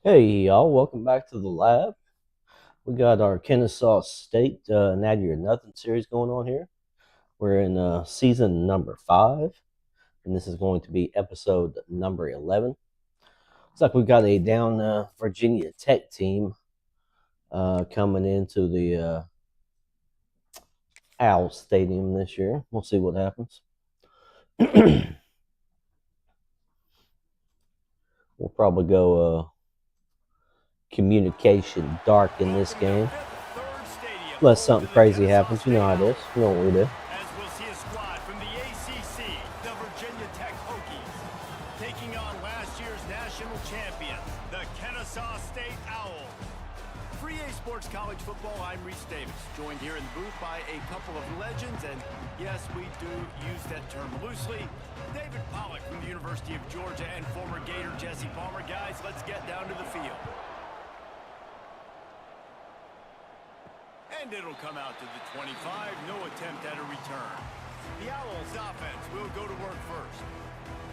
Hey y'all, welcome back to the lab. We got our Kennesaw State Natty or Nothing series going on here. We're in season number 5, and this is going to be episode number 11. Looks like we've got a down Virginia Tech team coming into the Owl Stadium this year. We'll see what happens. We'll probably go communication dark in this game. Unless something crazy happens, you know how it is. You know what we do. As we'll see a squad from the ACC, the Virginia Tech Hokies, taking on last year's national champions, the Kennesaw State Owls. Free A Sports College Football, I'm Reese Davis, joined here in the booth by a couple of legends, and yes, we do use that term loosely. David Pollack from the University of Georgia and former Gator Jesse Palmer. Guys, let's get down to the field. And it'll come out to the 25, no attempt at a return. The Owls offense will go to work first.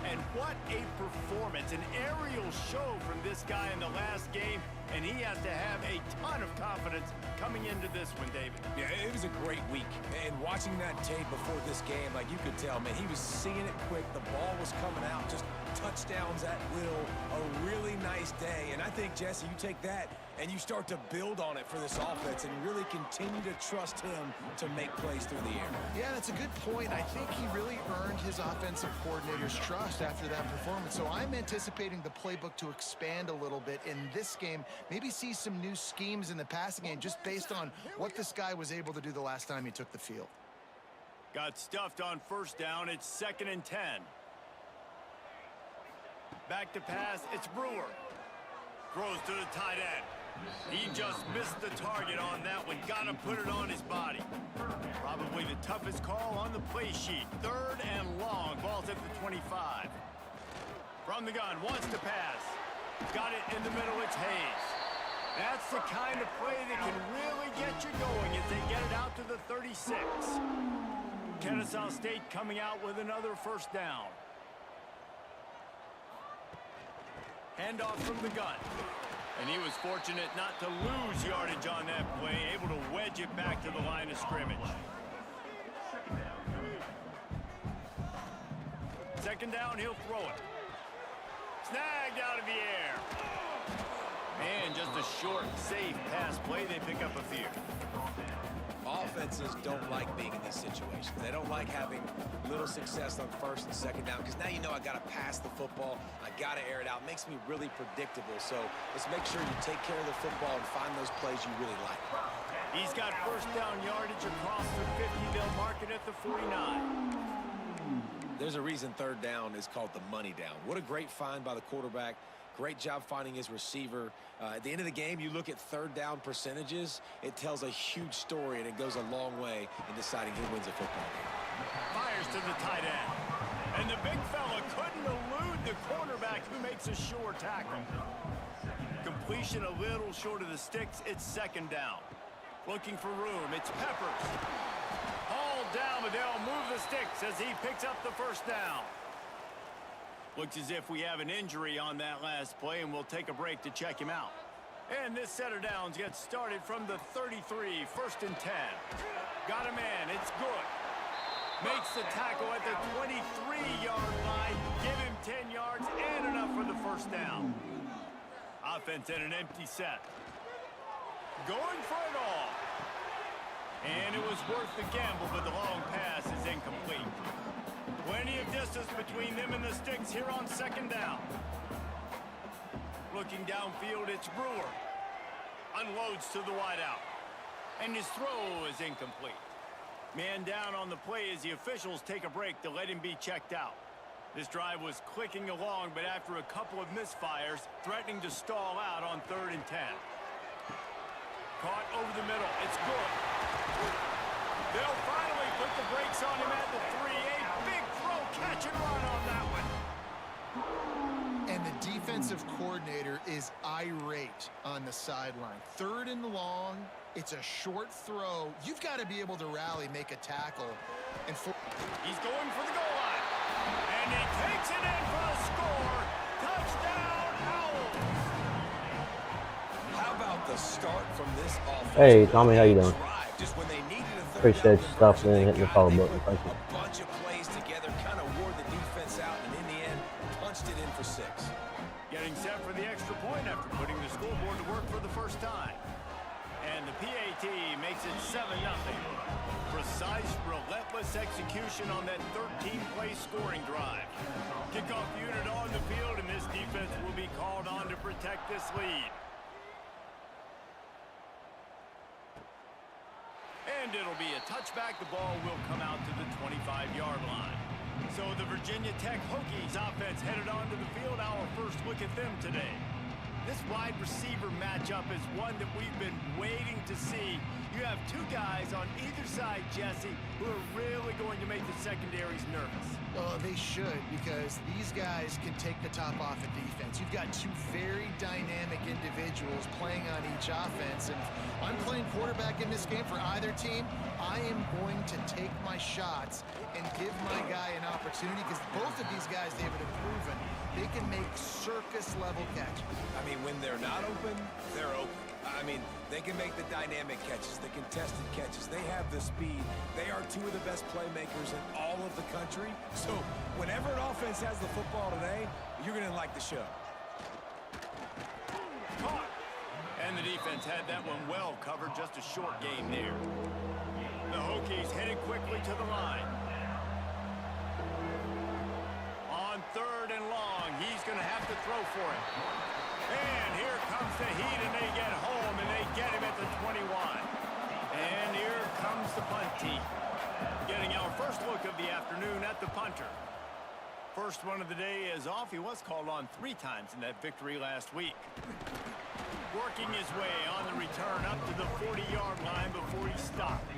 And what a performance, an aerial show from this guy in the last game, and he has to have a ton of confidence coming into this one, David. Yeah, it was a great week, and watching that tape before this game, like you could tell, man, he was seeing it quick, the ball was coming out, just touchdowns at will, a really nice day, and I think, Jesse, you take that and you start to build on it for this offense and really continue to trust him to make plays through the air. Yeah, that's a good point. I think he really earned his offensive coordinator's trust after that performance. So I'm anticipating the playbook to expand a little bit in this game, maybe see some new schemes in the passing game just based on what this guy was able to do the last time he took the field. Got stuffed on first down. It's 2nd and 10. Back to pass. It's Brewer. Throws to the tight end. He just missed the target on that one. Got to put it on his body. Probably the toughest call on the play sheet. 3rd and long. Ball's at the 25. From the gun. Wants to pass. Got it in the middle. It's Hayes. That's the kind of play that can really get you going as they get it out to the 36. Kennesaw State coming out with another first down. Handoff from the gun. And he was fortunate not to lose yardage on that play, able to wedge it back to the line of scrimmage. 2nd down, he'll throw it. Snagged out of the air. And just a short, safe pass play. They pick up a few. Offenses don't like being in these situations. They don't like having little success on 1st and 2nd down because now you know I got to pass the football. I got to air it out. It makes me really predictable. So let's make sure you take care of the football and find those plays you really like. He's got first down yardage across the 50. They'll mark it at the 49. There's a reason 3rd down is called the money down. What a great find by the quarterback. Great job finding his receiver. At the end of the game, you look at 3rd down percentages. It tells a huge story, and it goes a long way in deciding who wins a football game. Fires to the tight end. And the big fella couldn't elude the cornerback who makes a sure tackle. Completion a little short of the sticks. It's 2nd down. Looking for room. It's Peppers. Hauled down, but they'll move the sticks as he picks up the first down. Looks as if we have an injury on that last play, and we'll take a break to check him out. And this set of downs gets started from the 33, 1st and 10. Got a man, it's good. Makes the tackle at the 23-yard line. Give him 10 yards and enough for the first down. Offense in an empty set. Going for it all. And it was worth the gamble, but the long pass is incomplete. Plenty of distance between them and the sticks here on 2nd down. Looking downfield, it's Brewer. Unloads to the wideout. And his throw is incomplete. Man down on the play as the officials take a break to let him be checked out. This drive was clicking along, but after a couple of misfires, threatening to stall out on 3rd and 10. Caught over the middle. It's good. They'll finally put the brakes on him at the 3. A big throw, catch and run on that one. And the defensive coordinator is irate on the sideline. 3rd and long. It's a short throw. You've got to be able to rally, make a tackle. And he's going for the goal line. And he takes it in for the score. Touchdown, Owls. the start from this offense. Hey, Tommy, how you doing? Just when they needed a third Appreciate down your stuff, conversion, man. they Hitting the got follow it. They button. put Thank you. a bunch of plays together, kind of wore the defense out, and in the end, punched it in for 6. Getting set for the extra point after putting the scoreboard to work for the first time. And the PAT makes it 7-0. Precise, relentless execution on that 13-play scoring drive. Kickoff unit on the field, and this defense will be called on to protect this lead. And it'll be a touchback. The ball will come out to the 25-yard line. So the Virginia Tech Hokies offense headed onto the field. Our first look at them today. This wide receiver matchup is one that we've been waiting to see. You have two guys on either side, Jesse, who are really going to make the secondaries nervous. Well, they should, because these guys can take the top off of defense. You've got two very dynamic individuals playing on each offense, and if I'm playing quarterback in this game for either team, I am going to take my shots and give my guy an opportunity, because both of these guys, David, have proven they can make circus-level catches. I mean, when they're not open, they're open. I mean, they can make the dynamic catches, the contested catches. They have the speed. They are two of the best playmakers in all of the country. So whenever an offense has the football today, you're going to like the show. Caught. And the defense had that one well covered. Just a short gain there. The Hokies headed quickly to the line. On 3rd and long, he's going to have to throw for it. And here comes the heat, and they get home, and they get him at the 21. And here comes the punt team. Getting our first look of the afternoon at the punter. First one of the day is off. He was called on 3 times in that victory last week. Working his way on the return up to the 40-yard line before he stopped.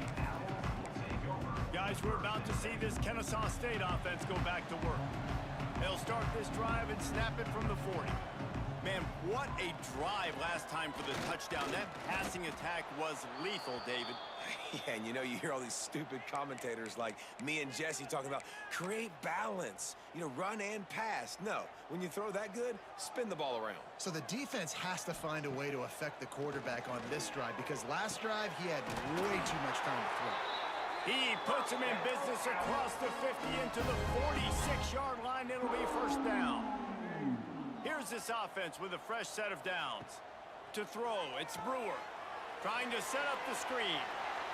Guys, we're about to see this Kennesaw State offense go back to work. They'll start this drive and snap it from the 40. Man, what a drive last time for the touchdown. That passing attack was lethal, David. Yeah, and you know, you hear all these stupid commentators like me and Jesse talking about create balance, you know, run and pass. No, when you throw that good, spin the ball around. So the defense has to find a way to affect the quarterback on this drive, because last drive he had way too much time to throw. He puts him in business across the 50 into the 46-yard line. It'll be first down. Here's this offense with a fresh set of downs. To throw, it's Brewer trying to set up the screen.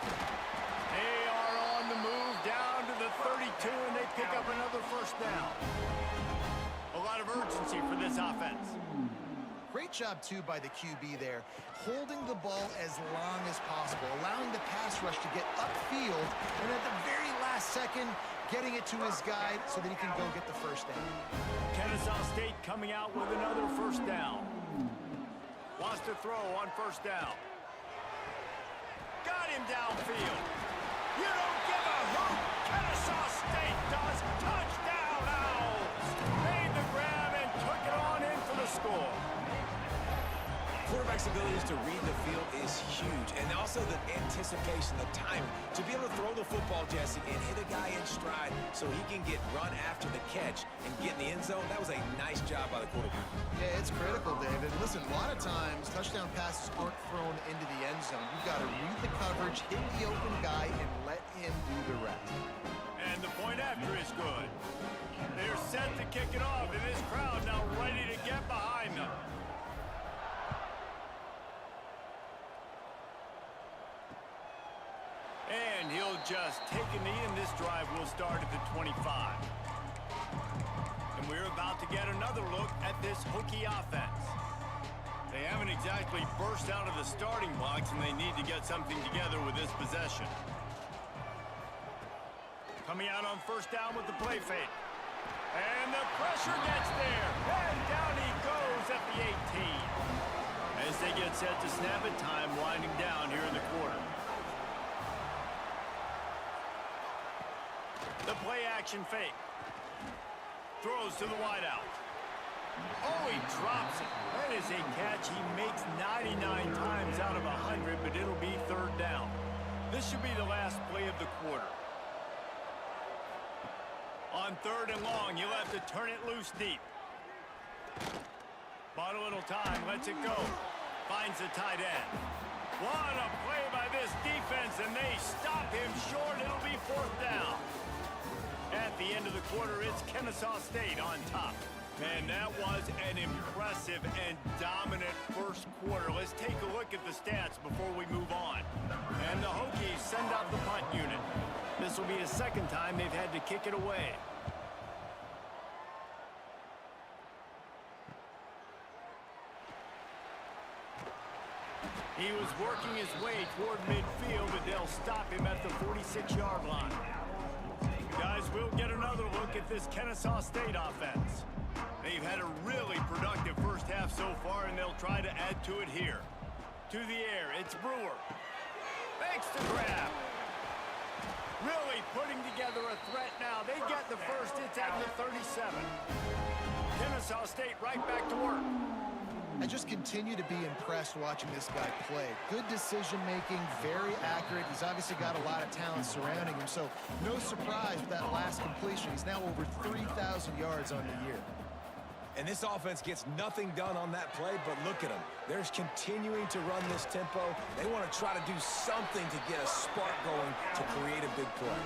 They are on the move down to the 32, and they pick up another first down. A lot of urgency for this offense. Great job, too, by the QB there, holding the ball as long as possible, allowing the pass rush to get upfield, and at the very last second, getting it to his guy so that he can go get the first down. Kennesaw State coming out with another first down. Wants to throw on first down. Got him downfield. You don't give a hoot. Kennesaw State does. Touchdown, Owls. Made the grab and took it on in for the score. Quarterback's abilities to read the field is huge, and also the anticipation, the timing. To be able to throw the football, Jesse, and hit a guy in stride so he can get run after the catch and get in the end zone, that was a nice job by the quarterback. Yeah, it's critical, David. Listen, a lot of times, touchdown passes aren't thrown into the end zone. You've got to read the coverage, hit the open guy, and let him do the rest. And the point after is good. They're set to kick it off, and this crowd now ready to get behind them. And he'll just take a knee, and this drive will start at the 25. And we're about to get another look at this Hokie offense. They haven't exactly burst out of the starting blocks, and they need to get something together with this possession. Coming out on first down with the play fake. And the pressure gets there. And down he goes at the 18. As they get set to snap it, time winding down here in the quarter. The play action fake. Throws to the wideout. Oh, he drops it. That is a catch he makes 99 times out of 100, but it'll be third down. This should be the last play of the quarter. On 3rd and long, he'll have to turn it loose deep. Bought a little time, lets it go. finds the tight end. What a play by this defense, and they stop him short. It'll be 4th down. At the end of the quarter, it's Kennesaw State on top. Man, that was an impressive and dominant first quarter. Let's take a look at the stats before we move on. And the Hokies send out the punt unit. This will be the 2nd time they've had to kick it away. He was working his way toward midfield, but they'll stop him at the 46-yard line. Guys, we'll get another look at this Kennesaw State offense. They've had a really productive first half so far, and they'll try to add to it here. To the air, it's Brewer. Makes the grab. Really putting together a threat now. They get the first. It's at the 37. Kennesaw State right back to work. I just continue to be impressed watching this guy play. Good decision-making, very accurate. He's obviously got a lot of talent surrounding him, so no surprise with that last completion. He's now over 3,000 yards on the year. And this offense gets nothing done on that play, but look at them. They're continuing to run this tempo. They want to try to do something to get a spark going to create a big play.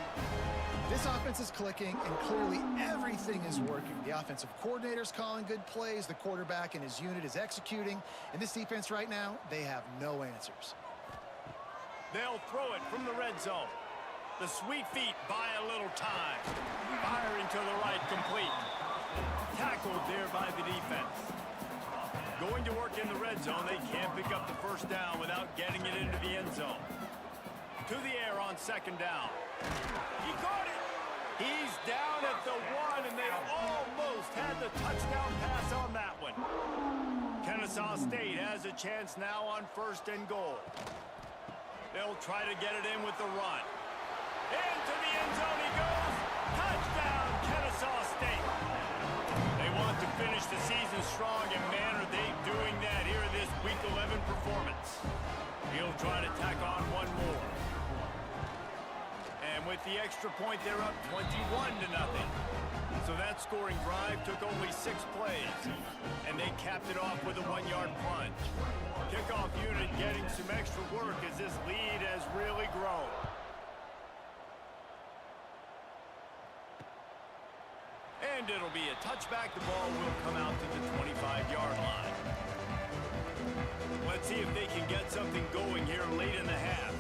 This offense is clicking, and clearly everything is working. The offensive coordinator's calling good plays. The quarterback and his unit is executing. And this defense right now, they have no answers. They'll throw it from the red zone. The sweet feet buy a little time. Firing to the right, complete. Tackled there by the defense. Going to work in the red zone. They can't pick up the first down without getting it into the end zone. To the air on 2nd down. He caught it. He's down at the 1, and they almost had the touchdown pass on that one. Kennesaw State has a chance now on 1st and goal. They'll try to get it in with the run. Into the end zone he goes. Touchdown, Kennesaw State. They want to finish the season strong, and man, are they doing that here in this Week 11 performance. He'll try to tack on one more. And with the extra point, they're up 21-0. So that scoring drive took only 6 plays, and they capped it off with a 1-yard plunge. Kickoff unit getting some extra work as this lead has really grown. And it'll be a touchback. The ball will come out to the 25-yard line. Let's see if they can get something going here late in the half.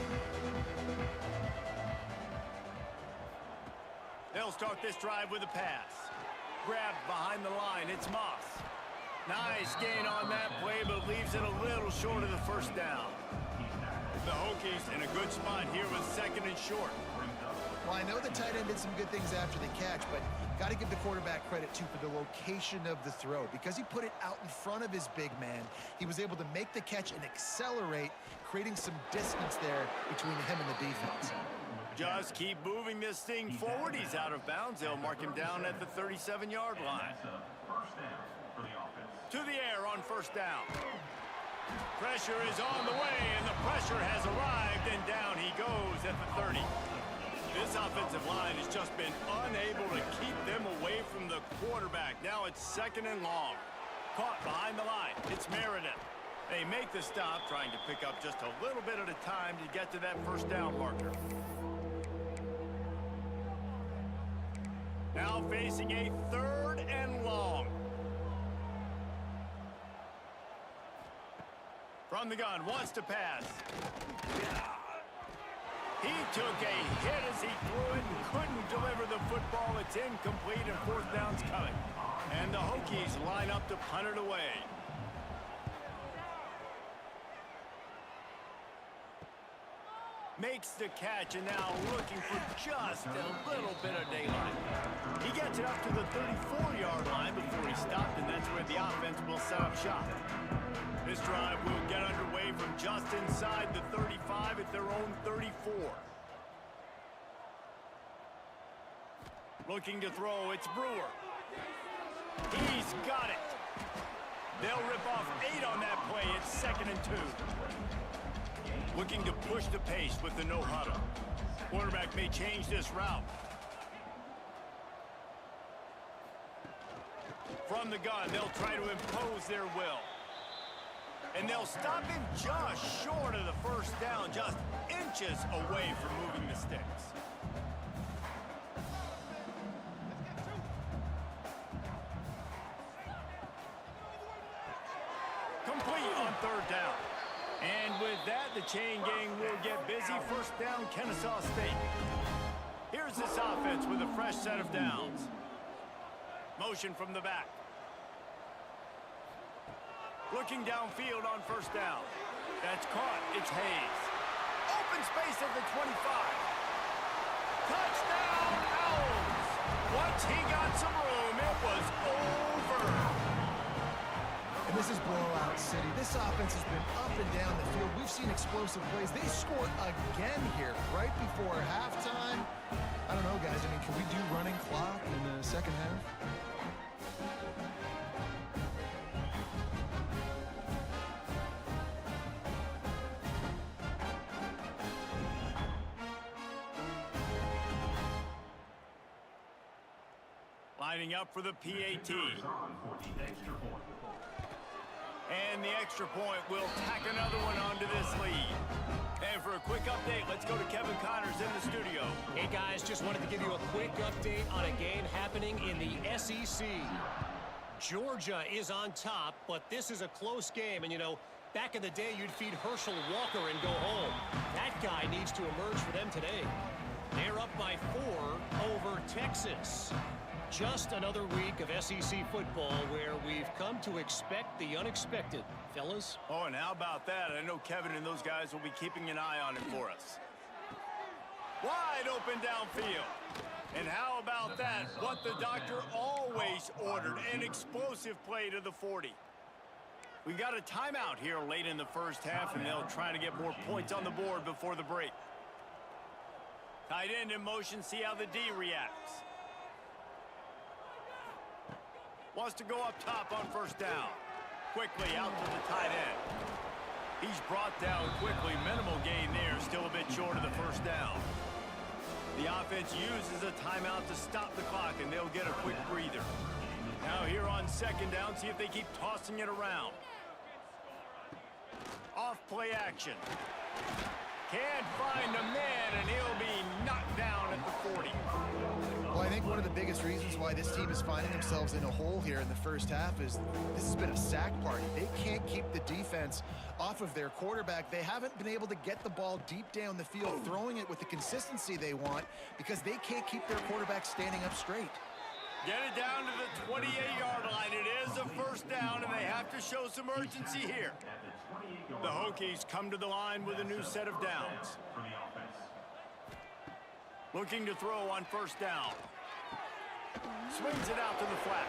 They'll start this drive with a pass. Grabbed behind the line, it's Moss. Nice gain on that play, but leaves it a little short of the first down. The Hokies in a good spot here with 2nd and short. Well, I know the tight end did some good things after the catch, but got to give the quarterback credit, too, for the location of the throw. Because he put it out in front of his big man, he was able to make the catch and accelerate, creating some distance there between him and the defense. Just keep moving this thing forward. He's out of bounds. They'll mark him down at the 37-yard line. To the air on 1st down. Pressure is on the way, and the pressure has arrived, and down he goes at the 30. This offensive line has just been unable to keep them away from the quarterback. Now it's 2nd and long. Caught behind the line. It's Meredith. They make the stop, trying to pick up just a little bit at a time to get to that first down marker. Now facing a 3rd and long. From the gun, wants to pass. He took a hit as he threw it and couldn't deliver the football. It's incomplete, and 4th down's coming. And the Hokies line up to punt it away. Makes the catch, and now looking for just a little bit of daylight. He gets it up to the 34-yard line before he stopped, and that's where the offense will set up shop. This drive will get underway from just inside the 35 at their own 34. Looking to throw, it's Brewer. He's got it. They'll rip off 8 on that play. It's 2nd and 2. Looking to push the pace with the no-huddle. Quarterback may change this route. From the gun, they'll try to impose their will. And they'll stop him just short of the first down, just inches away from moving the sticks. Complete on third down. And with that, the chain gang will get busy. First down, Kennesaw State. Here's this offense with a fresh set of downs. Motion from the back. Looking downfield on first down. That's caught. It's Hayes. Open space at the 25. Touchdown, Owls. Once he got some room, it was over. And this is blowout city. This offense has been up and down the field. We've seen explosive plays. They scored again here right before halftime. I don't know, guys. I mean, can we do running clock in the second half? Lining up for the PAT. And the extra point will tack another one onto this lead. And for a quick update, let's go to Kevin Connors in the studio. Hey guys, just wanted to give you a quick update on a game happening in the SEC. Georgia is on top, but this is a close game. And you know, back in the day, you'd feed Herschel Walker and go home. That guy needs to emerge for them today. They're up by 4 over Texas. Just another week of SEC football where we've come to expect the unexpected, fellas. Oh, and how about that? I know Kevin and those guys will be keeping an eye on it for us. Wide open downfield. And how about that? What the doctor always ordered, an explosive play to the 40. We got a timeout here late in the first half, and they'll try to get more points on the board before the break. Tight end in motion, see how the D reacts. Wants to go up top on first down. Quickly out to the tight end. He's brought down quickly. Minimal gain there. Still a bit short of the first down. The offense uses a timeout to stop the clock, and they'll get a quick breather. Now here on second down, see if they keep tossing it around. Off play action. Can't find a man, and he'll be knocked down at the 40. Well, I think one of the biggest reasons why this team is finding themselves in a hole here in the first half is this has been a sack party. They can't keep the defense off of their quarterback. They haven't been able to get the ball deep down the field, throwing it with the consistency they want because they can't keep their quarterback standing up straight. Get it down to the 28-yard line. It is a first down, and they have to show some urgency here. The Hokies come to the line with a new set of downs. Looking to throw on first down. Swings it out to the flat.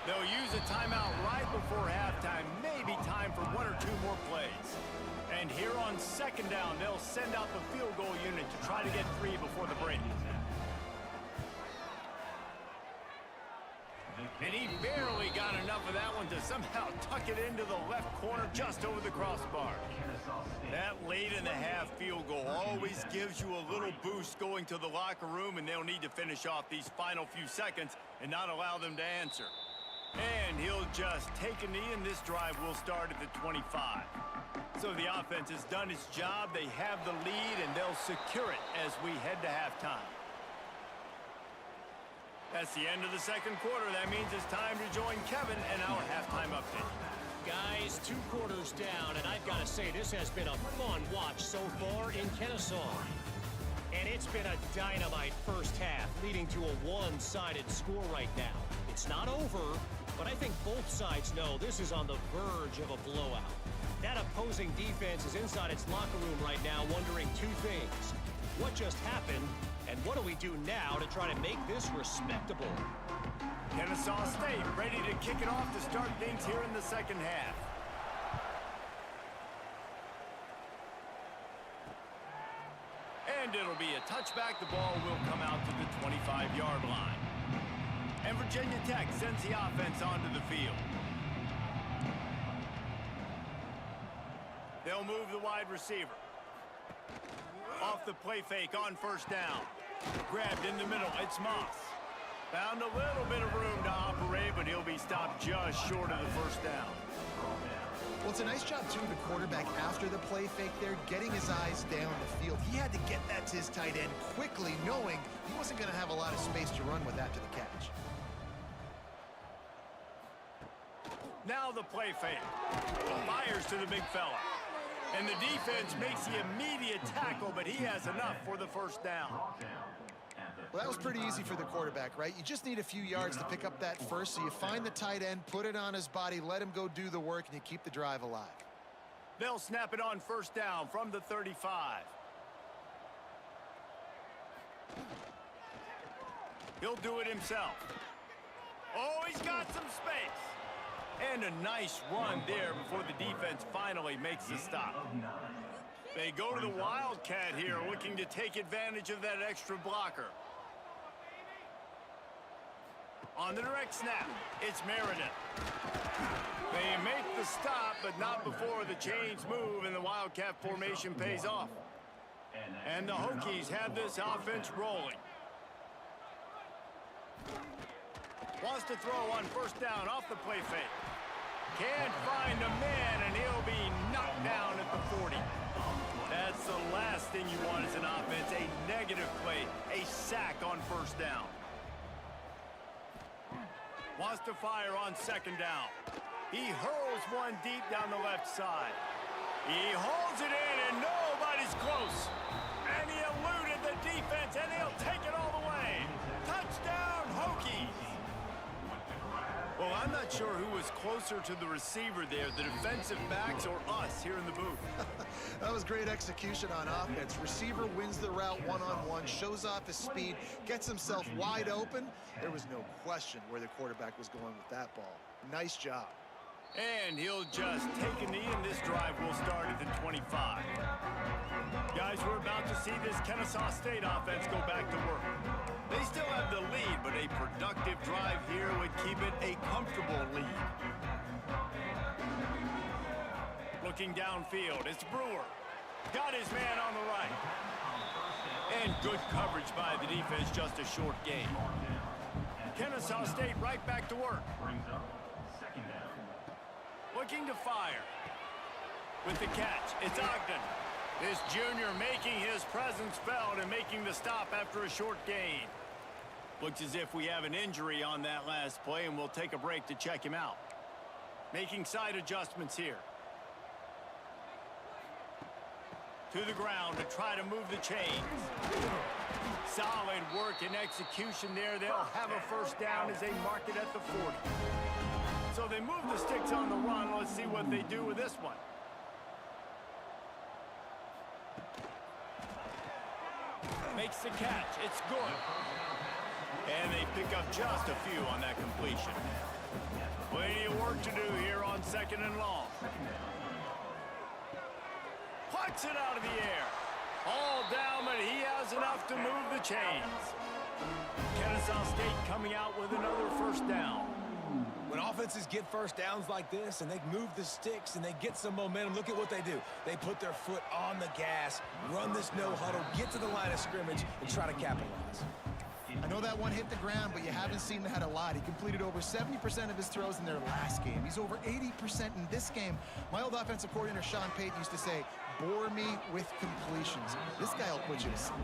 They'll use a timeout right before halftime. Maybe time for 1 or 2 more plays. And here on second down, they'll send out the field goal unit to try to get 3 before the break. And he barely got enough of that one to somehow tuck it into the left corner just over the crossbar. That late in the half field goal always gives you a little boost going to the locker room, and they'll need to finish off these final few seconds and not allow them to answer. And he'll just take a knee, and this drive will start at the 25. So the offense has done its job. They have the lead, and they'll secure it as we head to halftime. That's the end of the second quarter. That means it's time to join Kevin and our halftime update. Guys, 2 quarters down, and I've got to say, this has been a fun watch so far in Kennesaw. And it's been a dynamite first half, leading to a one-sided score right now. It's not over, but I think both sides know this is on the verge of a blowout. That opposing defense is inside its locker room right now wondering 2 things. What just happened, and what do we do now to try to make this respectable? Kennesaw State ready to kick it off to start things here in the second half. And it'll be a touchback. The ball will come out to the 25-yard line. And Virginia Tech sends the offense onto the field. They'll move the wide receiver. Off the play fake on first down. Grabbed in the middle. It's Moss. Found a little bit of room to operate, but he'll be stopped just short of the first down. Well, Well, it's a nice job, too, the quarterback after the play fake there, getting his eyes down the field. He had to get that to his tight end quickly, knowing he wasn't going to have a lot of space to run with after the catch. Now the play fake. Fires to the big fella. And the defense makes the immediate tackle, but he has enough for the first down. Well, that was pretty easy for the quarterback, right? You just need a few yards to pick up that first, so you find the tight end, put it on his body, let him go do the work, and you keep the drive alive. They'll snap it on first down from the 35. He'll do it himself. Oh, he's got some space. And a nice run there before the defense finally makes the stop. They go to the Wildcat here, looking to take advantage of that extra blocker. On the direct snap, it's Meredith. They make the stop, but not before the chains move and the Wildcat formation pays off. And the Hokies have this offense rolling. Wants to throw on first down off the play fake. Can't find a man, and he'll be knocked down at the 40. That's the last thing you want as an offense, a negative play, a sack on first down. Wants to fire on second down. He hurls one deep down the left side. He holds it in, and nobody's close. And he eluded the defense, and he'll take it all the way. Touchdown, Hokies! Well, I'm not sure who was closer to the receiver there, the defensive backs or us here in the booth. That was great execution on offense. Receiver wins the route one-on-one, shows off his speed, gets himself wide open. There was no question where the quarterback was going with that ball. Nice job. And he'll just take a knee, and this drive will start at the 25. Guys, we're about to see this Kennesaw State offense go back to work. They still have the lead, but a productive drive here would keep it a comfortable lead. Looking downfield, it's Brewer. Got his man on the right. And good coverage by the defense, just a short gain. Kennesaw State right back to work. Looking to fire. With the catch, it's Ogden. This junior making his presence felt and making the stop after a short gain. Looks as if we have an injury on that last play, and we'll take a break to check him out. Making side adjustments here. To the ground to try to move the chains. Solid work and execution there. They'll have a first down as they mark it at the 40. So they move the sticks on the run. Let's see what they do with this one. Makes the catch. It's good. And they pick up just a few on that completion. Plenty of work to do here on second and long. Plucks it out of the air. All down, but he has enough to move the chains. Kennesaw State coming out with another first down. When offenses get first downs like this and they move the sticks and they get some momentum, look at what they do. They put their foot on the gas, run this no huddle, get to the line of scrimmage, and try to capitalize. I know that one hit the ground, but you haven't seen that a lot. He completed over 70% of his throws in their last game. He's over 80% in this game. My old offensive coordinator, Sean Payton, used to say, bore me with completions. This guy will put you to sleep.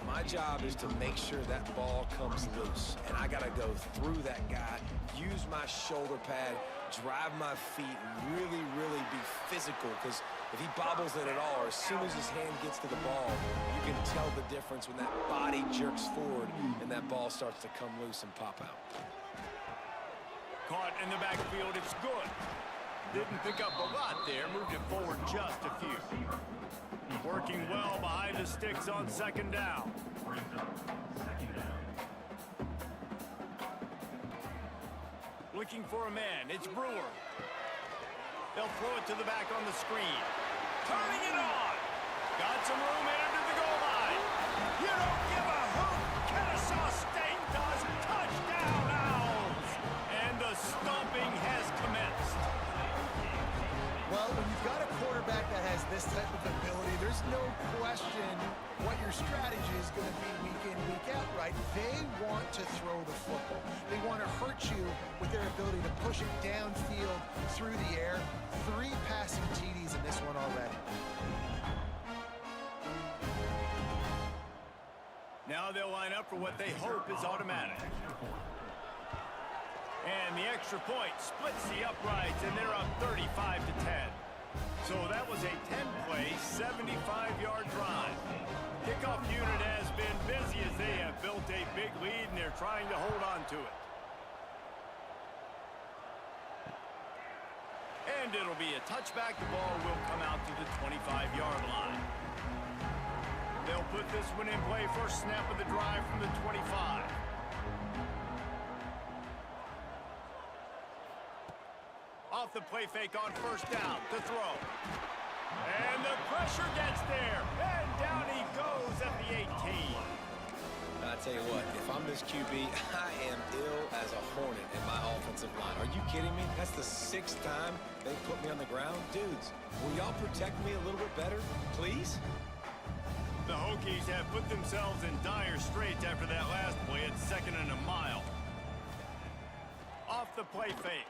My job is to make sure that ball comes loose, and I got to go through that guy, use my shoulder pad, drive my feet, really, really be physical, because if he bobbles it at all, or as soon as his hand gets to the ball, you can tell the difference when that body jerks forward and that ball starts to come loose and pop out. Caught in the backfield, it's good. Didn't pick up a lot there, moved it forward just a few. Working well behind the sticks on second down. Looking for a man, it's Brewer. They'll throw it to the back on the screen. Turning it on. Got some room in under the goal line. You don't give a hoot. Kennesaw State does. Touchdown, Owls. And the stomping has commenced. Well, when you've got a quarterback that has this type of ability, there's no question what your strategy is going to be week in, week out, right? They want to throw the football. They want to hurt you with their ability to push it downfield, through the air, passing TDs in this one already. Now they'll line up for what they hope is automatic. And the extra point splits the uprights, and they're up 35-10. So that was a 10-play, 75-yard drive. Kickoff unit has been busy as they have built a big lead, and they're trying to hold on to it. And it'll be a touchback. The ball will come out to the 25-yard line. They'll put this one in play. First snap of the drive from the 25. Off the play fake on first down to throw. And the pressure gets there. And down he goes at the 18. I tell you what, if I'm this QB, I am ill as a hornet in my offensive line. Are you kidding me? That's the 6th time they put me on the ground. Dudes, will y'all protect me a little bit better, please? The Hokies have put themselves in dire straits after that last play at 2nd and a mile. Off the play fake.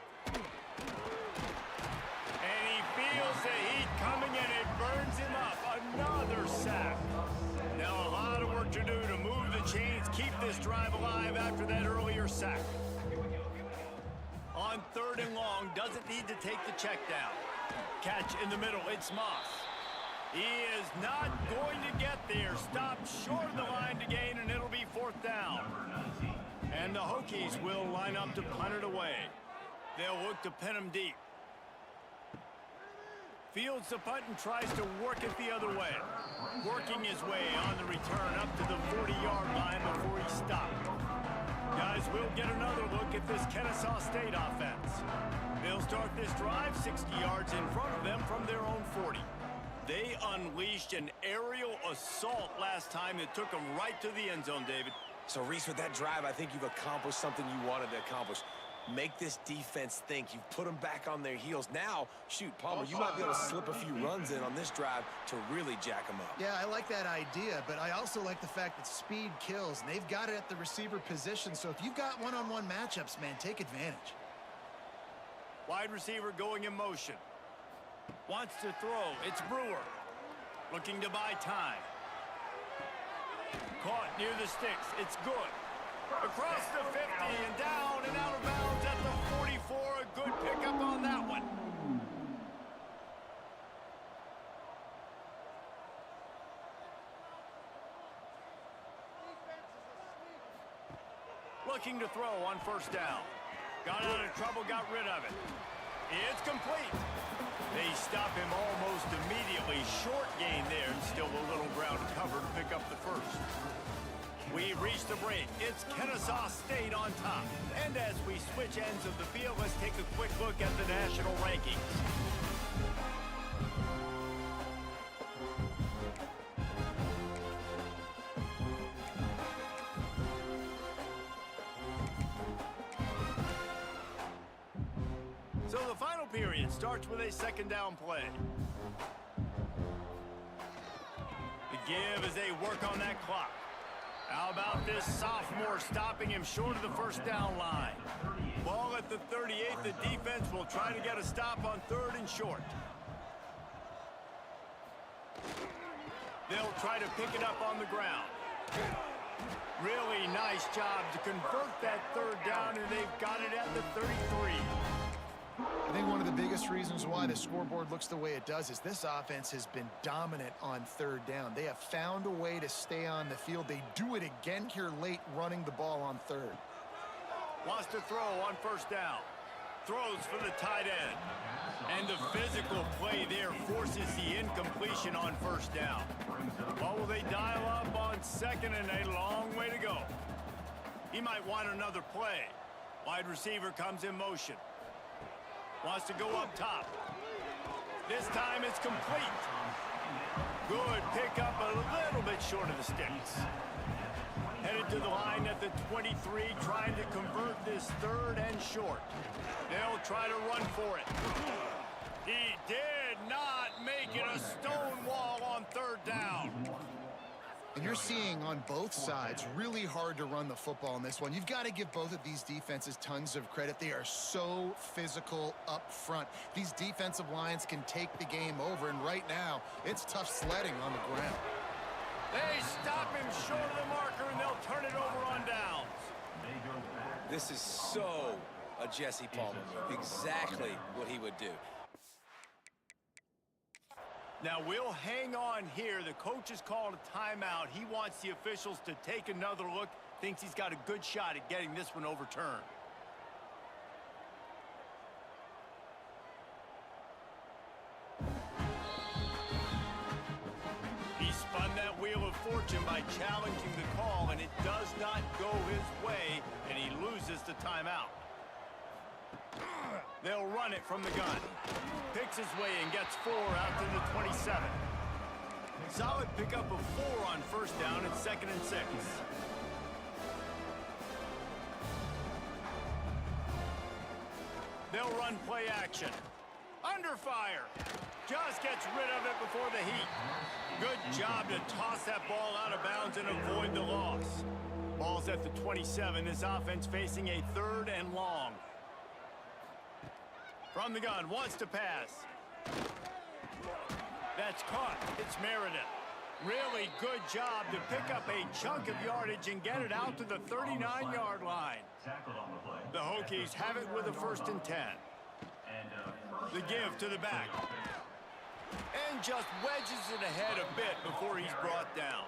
And he feels the heat coming, and it burns him up. Another sack. Now a lot of work to do to move the chains, keep this drive alive after that earlier sack. On 3rd and long, doesn't need to take the check down. Catch in the middle, it's Moss. He is not going to get there. Stopped short of the line to gain, and it'll be 4th down. And the Hokies will line up to punt it away. They'll look to pin him deep. Fields the punt and tries to work it the other way. Working his way on the return up to the 40-yard line before he stopped. Guys, we'll get another look at this Kennesaw State offense. They'll start this drive 60 yards in front of them from their own 40. They unleashed an aerial assault last time that took them right to the end zone, David. So, Reese, with that drive, I think you've accomplished something you wanted to accomplish. Make this defense think. You've put them back on their heels. Now, shoot, Palmer, you might be able to slip a few runs in on this drive to really jack them up. Yeah, I like that idea, but I also like the fact that speed kills, and they've got it at the receiver position. So if you've got one-on-one matchups, man, take advantage. Wide receiver going in motion. Wants to throw. It's Brewer. Looking to buy time. Caught near the sticks. It's good. Across the 50 and down and out of bounds at the 44. A good pickup on that one. Looking to throw on first down. Got out of trouble, got rid of it. It's complete. They stop him almost immediately. Short gain there, and still a little ground to cover to pick up the first. We've reached the break. It's Kennesaw State on top. And as we switch ends of the field, let's take a quick look at the national rankings. So the final period starts with a 2nd down play. The give as they work on that clock. How about this sophomore stopping him short of the first down line? Ball at the 38. The defense will try to get a stop on 3rd and short. They'll try to pick it up on the ground. Really nice job to convert that 3rd down, and they've got it at the 33. I think one of the biggest reasons why the scoreboard looks the way it does is this offense has been dominant on 3rd down. They have found a way to stay on the field. They do it again here late, running the ball on 3rd. Wants to throw on first down. Throws for the tight end. And the physical play there forces the incompletion on first down. What will they dial up on 2nd, and a long way to go? He might want another play. Wide receiver comes in motion. Wants to go up top. This time it's complete. Good pickup, a little bit short of the sticks. Headed to the line at the 23, trying to convert this 3rd and short. They'll try to run for it. He did not make it. A stone wall on 3rd down. And you're seeing on both sides really hard to run the football in this one. You've got to give both of these defenses tons of credit. They are so physical up front. These defensive lines can take the game over, and right now, it's tough sledding on the ground. They stop him short of the marker, and they'll turn it over on downs. This is so a Jesse Palmer move. Exactly what he would do. Now we'll hang on here. The coach has called a timeout. He wants the officials to take another look. Thinks he's got a good shot at getting this one overturned. He spun that wheel of fortune by challenging the call, and it does not go his way, and he loses the timeout. They'll run it from the gun. Picks his way and gets 4 out to the 27. Solid pickup of 4 on first down and 2nd and 6. They'll run play action. Under fire. Just gets rid of it before the heat. Good job to toss that ball out of bounds and avoid the loss. Ball's at the 27. This offense facing a 3rd and long. From the gun, wants to pass. That's caught. It's Meredith. Really good job to pick up a chunk of yardage and get it out to the 39-yard line. The Hokies have it with a 1st and 10. The give to the back. And just wedges it ahead a bit before he's brought down.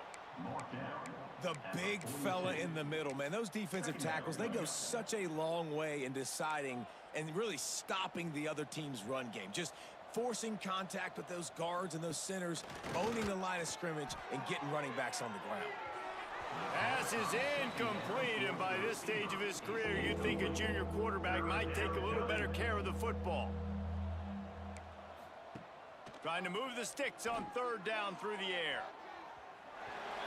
The big fella in the middle, man. Those defensive tackles, they go such a long way in deciding and really stopping the other team's run game. Just forcing contact with those guards and those centers, owning the line of scrimmage, and getting running backs on the ground. Pass is incomplete, and by this stage of his career, you'd think a junior quarterback might take a little better care of the football. Trying to move the sticks on 3rd down through the air.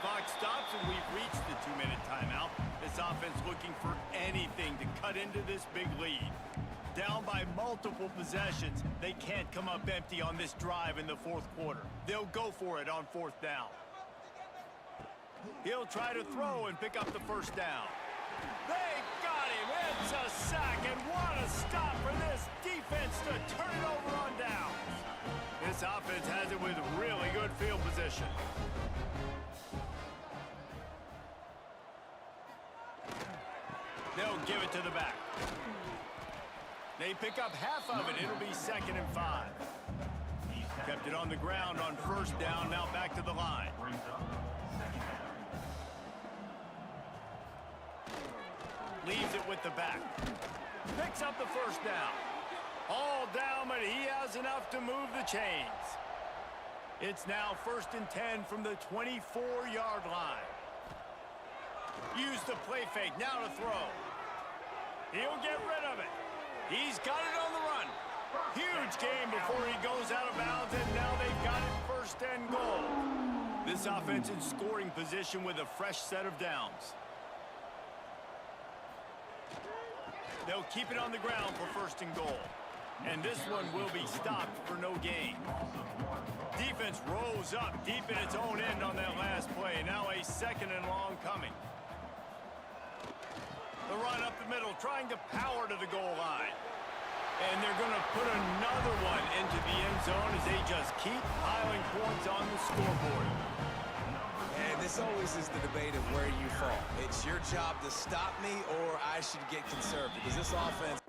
Clock stops, and we've reached the 2-minute timeout. This offense looking for anything to cut into this big lead. Down by multiple possessions, they can't come up empty on this drive in the 4th quarter. They'll go for it on 4th down. He'll try to throw and pick up the 1st down. They got him. It's a sack, and what a stop for this defense to turn it over on downs. This offense has it with really good field position. They'll give it to the back. They pick up half of it. It'll be 2nd and 5. Kept it on the ground on 1st down. Now back to the line. Leaves it with the back. Picks up the 1st down. All down, but he has enough to move the chains. It's now 1st and 10 from the 24-yard line. Use the play fake, now to throw. He'll get rid of it. He's got it on the run. Huge game before he goes out of bounds, and now they've got it 1st and goal. This offense in scoring position with a fresh set of downs. They'll keep it on the ground for 1st and goal. And this one will be stopped for no gain. Defense rose up deep in its own end on that last play. Now a 2nd and long coming. The run up the middle, trying to power to the goal line. And they're going to put another one into the end zone as they just keep piling points on the scoreboard. And this always is the debate of where you fall. It's your job to stop me, or I should get conserved, because this offense...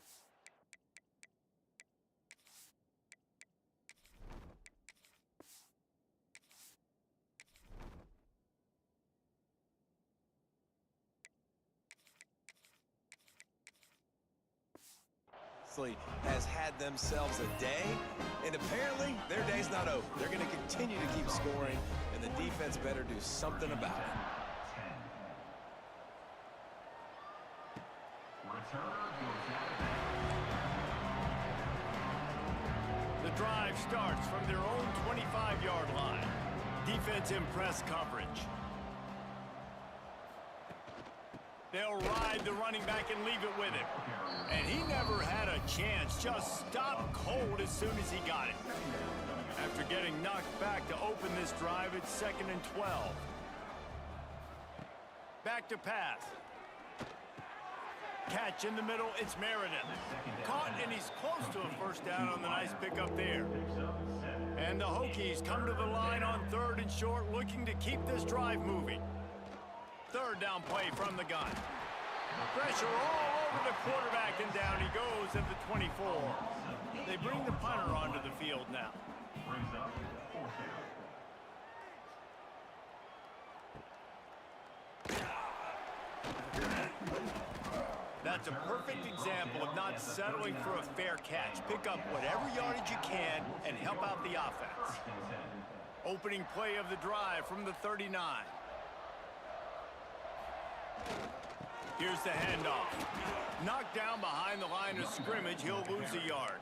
has had themselves a day, and apparently their day's not over. They're going to continue to keep scoring, and the defense better do something about it. The drive starts from their own 25-yard line. Defense in press coverage. They'll ride the running back and leave it with him. And he never had a chance. Just stopped cold as soon as he got it. After getting knocked back to open this drive, it's 2nd and 12. Back to pass. Catch in the middle, it's Meredith. Caught, and he's close to a first down on the nice pickup there. And the Hokies come to the line on 3rd and short, looking to keep this drive moving. 3rd down play from the gun. Pressure all over the quarterback, and down he goes at the 24. They bring the punter onto the field now. That's a perfect example of not settling for a fair catch. Pick up whatever yardage you can and help out the offense. Opening play of the drive from the 39. Here's the handoff. Knocked down behind the line of scrimmage, he'll lose a yard.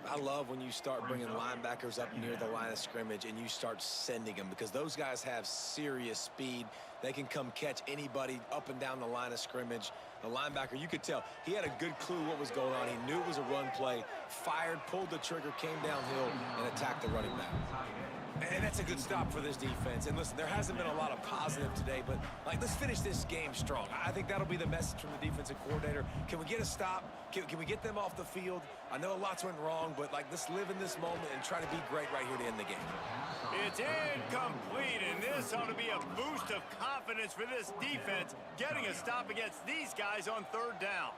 I love when you start bringing linebackers up near the line of scrimmage and you start sending them, because those guys have serious speed. They can come catch anybody up and down the line of scrimmage. The linebacker, you could tell, he had a good clue what was going on. He knew it was a run play, fired, pulled the trigger, came downhill, and attacked the running back. And that's a good stop for this defense. And listen, there hasn't been a lot of positive today, but let's finish this game strong. I think that'll be the message from the defensive coordinator. Can we get a stop? Can we get them off the field? I know lots went wrong, but let's live in this moment and try to be great right here to end the game. It's incomplete, and this ought to be a boost of confidence for this defense, getting a stop against these guys on 3rd down.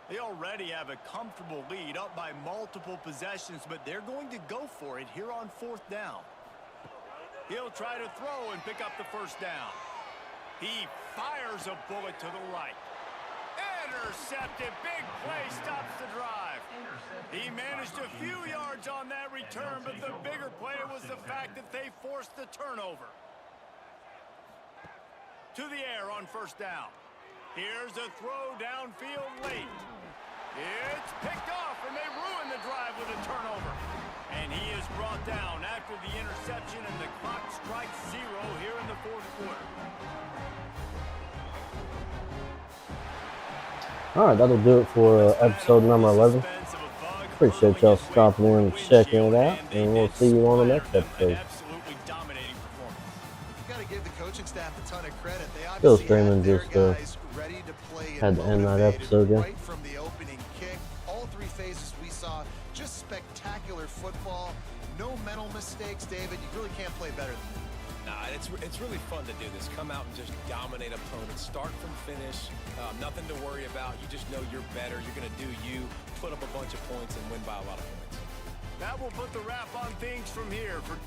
They already have a comfortable lead, up by multiple possessions, but they're going to go for it here on 4th down. He'll try to throw and pick up the first down. He fires a bullet to the right. Intercepted. Big play stops the drive. He managed a few yards on that return, but the bigger play was the fact that they forced the turnover. To the air on 1st down. Here's a throw downfield late. It's picked off, and they ruin the drive with a turnover. And he is brought down after the interception, and the clock strikes 0 here in the 4th quarter. All right, that'll do it for episode number 11. Appreciate y'all stopping in and checking it out, and we'll see you on the next episode. Absolutely dominating performance. You got to give the coaching staff a ton of credit. They Still obviously streaming, had their just guys ready to play and had to end that motivated episode, yeah. right from the opening kick. All 3 phases we saw just spectacular football. No mental mistakes, David. You really can't play better than that. Nah, it's really fun to do this. Come out and just dominate opponents. Start from finish. Nothing to worry about. You just know you're better. You're going to do you, put up a bunch of points, and win by a lot of points. That will put the wrap on things from here for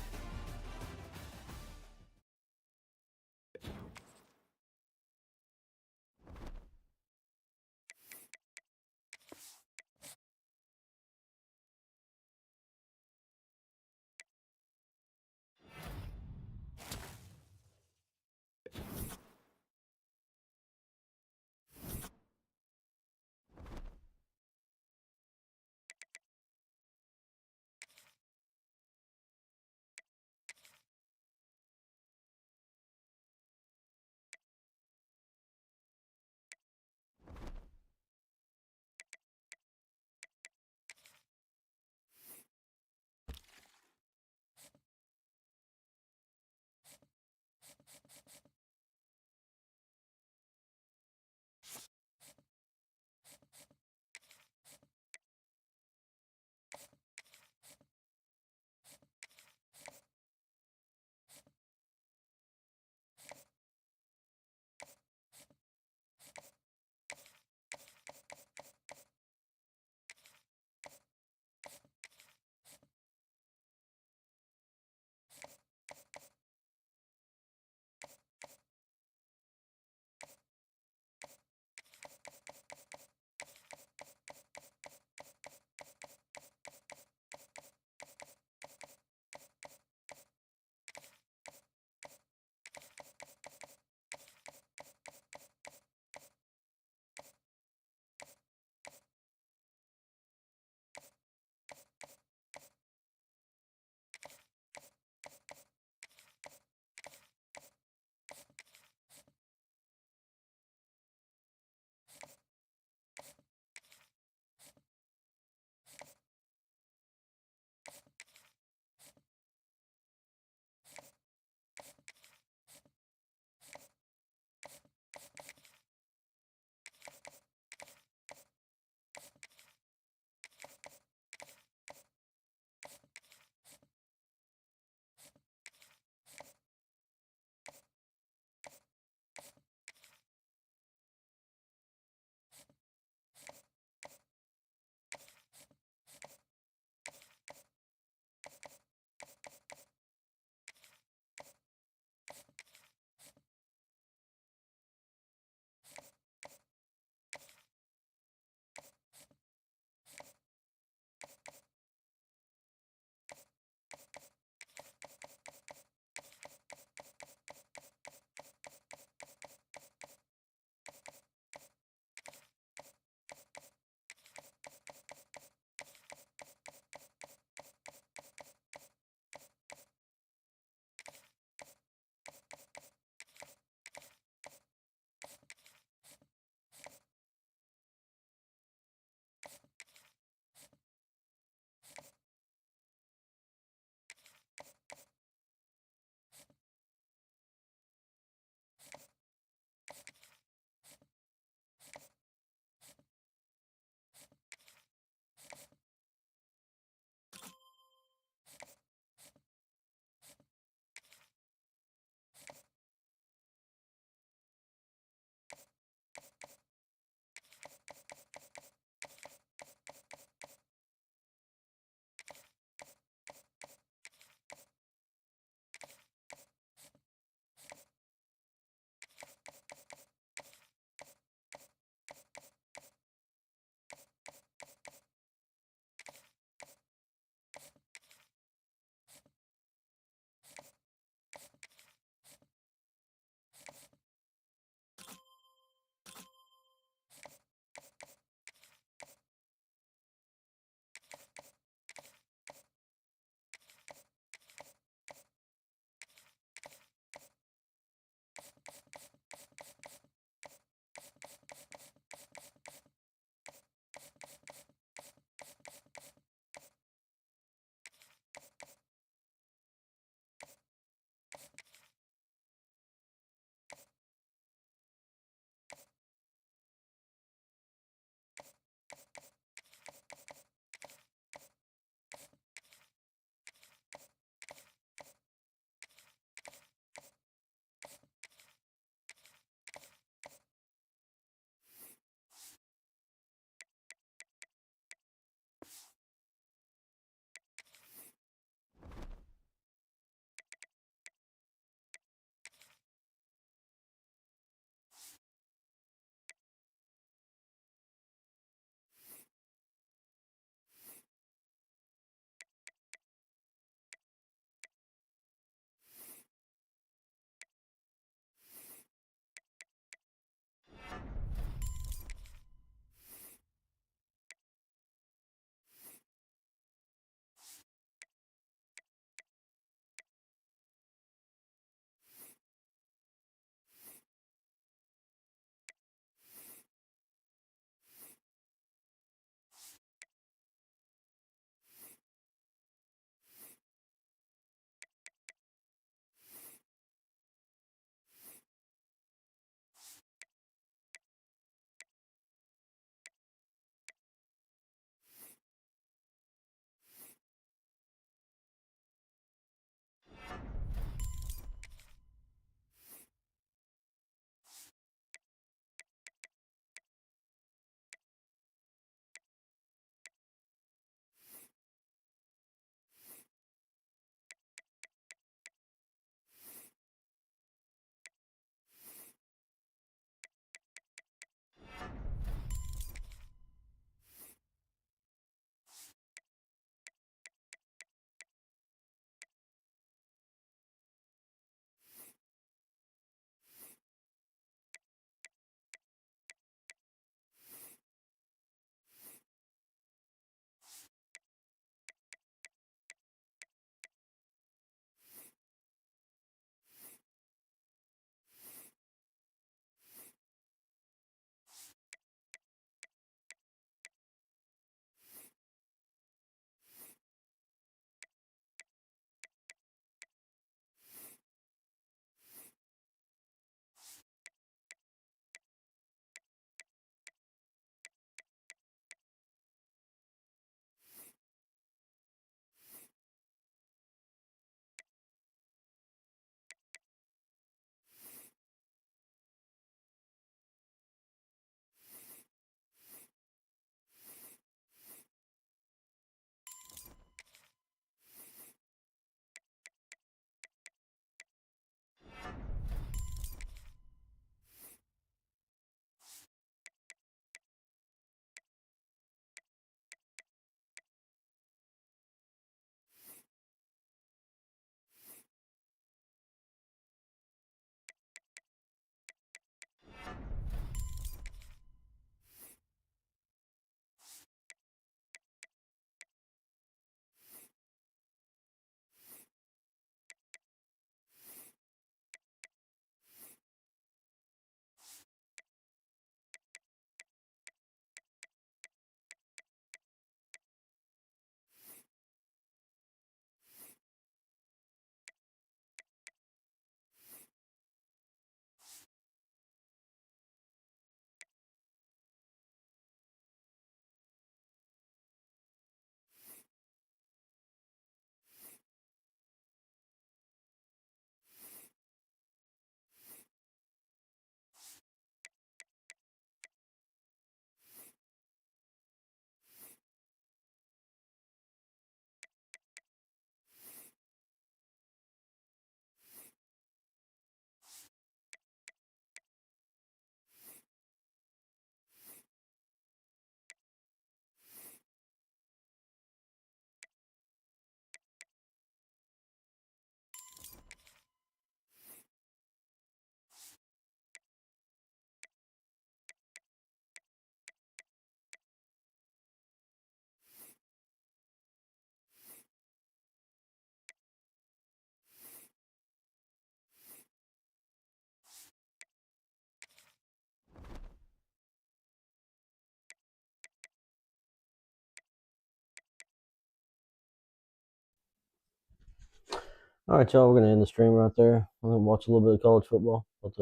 All right, y'all, we're going to end the stream right there. I'm going to watch a little bit of college football. But,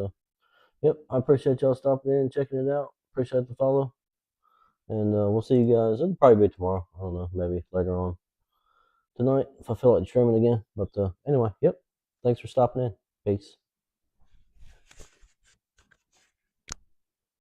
yep, I appreciate y'all stopping in and checking it out. Appreciate the follow. And we'll see you guys. It'll probably be tomorrow. I don't know, maybe later on tonight if I feel like streaming again. But anyway, yep, thanks for stopping in. Peace.